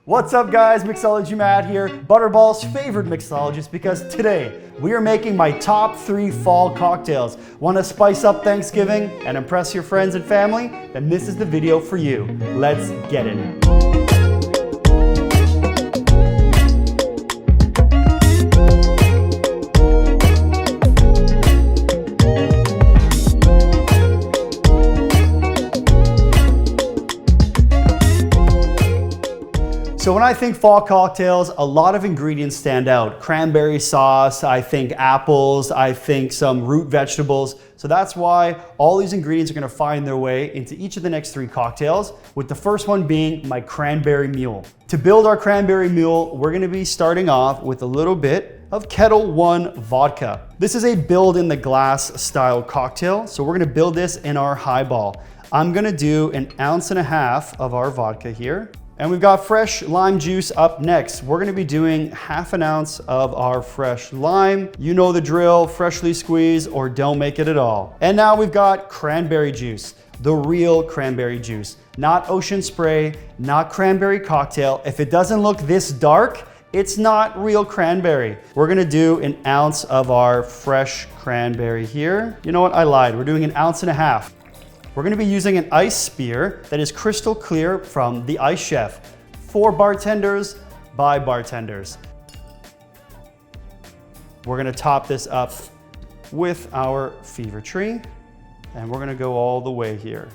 What's up guys, Mixology Matt here, Butterball's favorite mixologist, because today we are making my top 3 fall cocktails. Want to spice up Thanksgiving and impress your friends and family? Then this is the video for you. Let's get it. So when I think fall cocktails, a lot of ingredients stand out. Cranberry sauce, I think apples, I think some root vegetables. So that's why all these ingredients are gonna find their way into each of the next 3 cocktails, with the first one being my Cranberry Mule. To build our Cranberry Mule, we're gonna be starting off with a little bit of Ketel One vodka. This is a build in the glass style cocktail, so we're gonna build this in our highball. I'm gonna do 1.5 ounces of our vodka here. And we've got fresh lime juice up next. We're gonna be doing 1/2 ounce of our fresh lime. You know the drill, freshly squeeze or don't make it at all. And now we've got cranberry juice, the real cranberry juice. Not ocean spray, not cranberry cocktail. If it doesn't look this dark, it's not real cranberry. We're gonna do 1 ounce of our fresh cranberry here. You know what, I lied. We're doing 1.5 ounces. We're gonna be using an ice spear that is crystal clear from the Ice Chef, for bartenders, by bartenders. We're gonna top this up with our Fever Tree, and we're gonna go all the way here.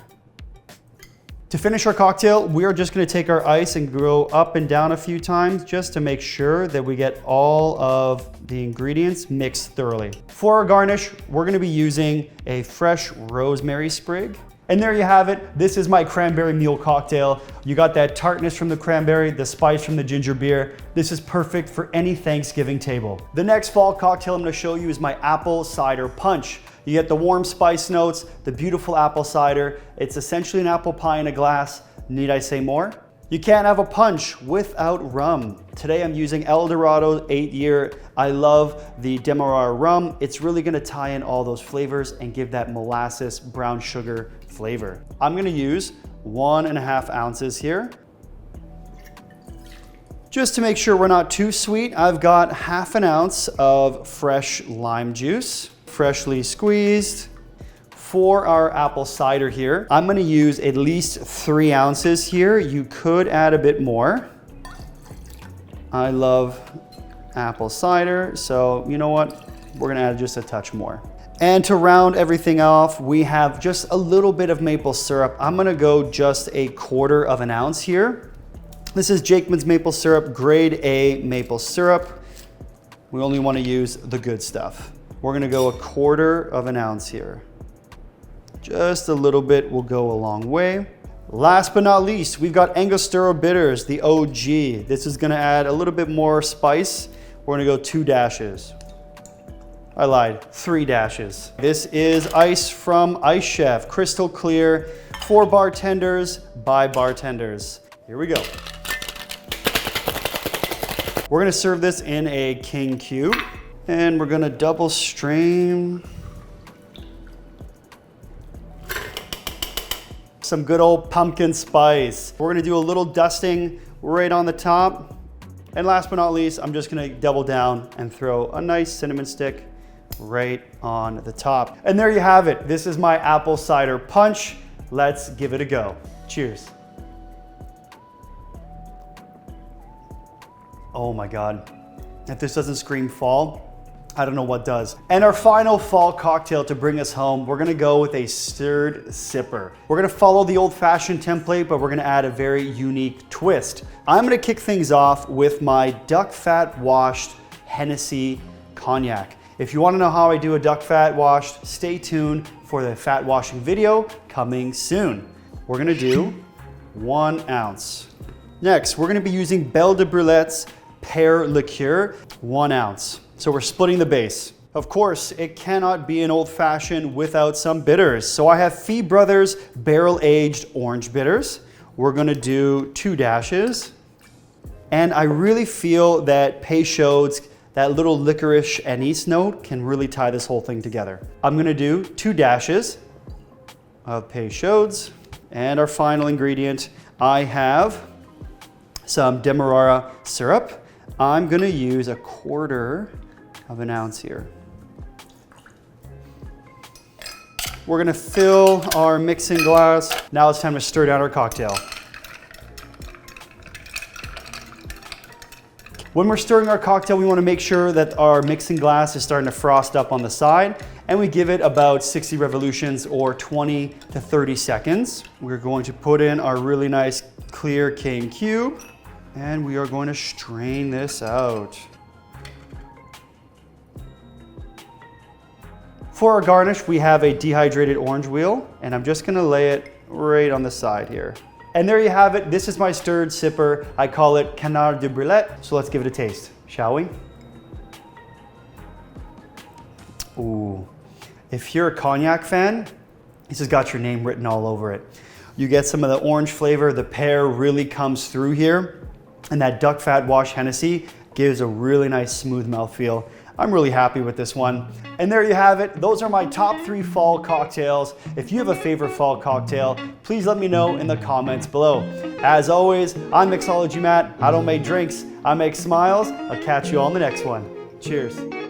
To finish our cocktail, we are just gonna take our ice and go up and down a few times just to make sure that we get all of the ingredients mixed thoroughly. For our garnish, we're gonna be using a fresh rosemary sprig. And there you have it. This is my Cranberry Mule cocktail. You got that tartness from the cranberry, the spice from the ginger beer. This is perfect for any Thanksgiving table. The next fall cocktail I'm gonna show you is my Apple Cider Punch. You get the warm spice notes, the beautiful apple cider. It's essentially an apple pie in a glass. Need I say more? You can't have a punch without rum. Today I'm using El Dorado 8-year. I love the Demerara rum. It's really gonna tie in all those flavors and give that molasses brown sugar flavor. I'm gonna use 1.5 ounces here. Just to make sure we're not too sweet, I've got 1/2 ounce of fresh lime juice, freshly squeezed. For our apple cider here, I'm gonna use at least 3 ounces here. You could add a bit more. I love apple cider, so you know what? We're gonna add just a touch more. And to round everything off, we have just a little bit of maple syrup. I'm gonna go just 1/4 ounce here. This is Jakeman's maple syrup, grade A maple syrup. We only wanna use the good stuff. We're gonna go 1/4 ounce here. Just a little bit will go a long way. Last but not least, we've got Angostura bitters, the OG. This is gonna add a little bit more spice. We're gonna go 2 dashes. I lied, 3 dashes. This is ice from Ice Chef, crystal clear, for bartenders, by bartenders. Here we go. We're gonna serve this in a king cube, and we're gonna double strain. Some good old pumpkin spice. We're gonna do a little dusting right on the top. And last but not least, I'm just gonna double down and throw a nice cinnamon stick right on the top. And there you have it. This is my Apple Cider Punch. Let's give it a go. Cheers. Oh my God. If this doesn't scream fall, I don't know what does. And our final fall cocktail to bring us home, we're gonna go with a stirred sipper. We're gonna follow the old-fashioned template, but we're gonna add a very unique twist. I'm gonna kick things off with my duck fat washed Hennessy cognac. If you wanna know how I do a duck fat washed, stay tuned for the fat washing video coming soon. We're gonna do 1 ounce. Next, we're gonna be using Belle de Brillet's pear liqueur, 1 ounce. So we're splitting the base. Of course, it cannot be an old fashioned without some bitters. So I have Fee Brothers barrel aged orange bitters. We're gonna do 2 dashes. And I really feel that Peychaud's, that little licorice anise note, can really tie this whole thing together. I'm gonna do 2 dashes of Peychaud's. And our final ingredient, I have some Demerara syrup. I'm gonna use 1/4 of an ounce here. We're gonna fill our mixing glass. Now it's time to stir down our cocktail. When we're stirring our cocktail, we wanna make sure that our mixing glass is starting to frost up on the side, and we give it about 60 revolutions or 20 to 30 seconds. We're going to put in our really nice clear cane cube, and we are going to strain this out. For our garnish, we have a dehydrated orange wheel, and I'm just gonna lay it right on the side here. And there you have it. This is my stirred sipper. I call it Canard de Brillet. So let's give it a taste, shall we? Ooh. If you're a cognac fan, this has got your name written all over it. You get some of the orange flavor, the pear really comes through here, and that duck fat wash Hennessy gives a really nice smooth mouthfeel. I'm really happy with this one. And there you have it. Those are my top 3 fall cocktails. If you have a favorite fall cocktail, please let me know in the comments below. As always, I'm Mixology Matt. I don't make drinks, I make smiles. I'll catch you on the next one. Cheers.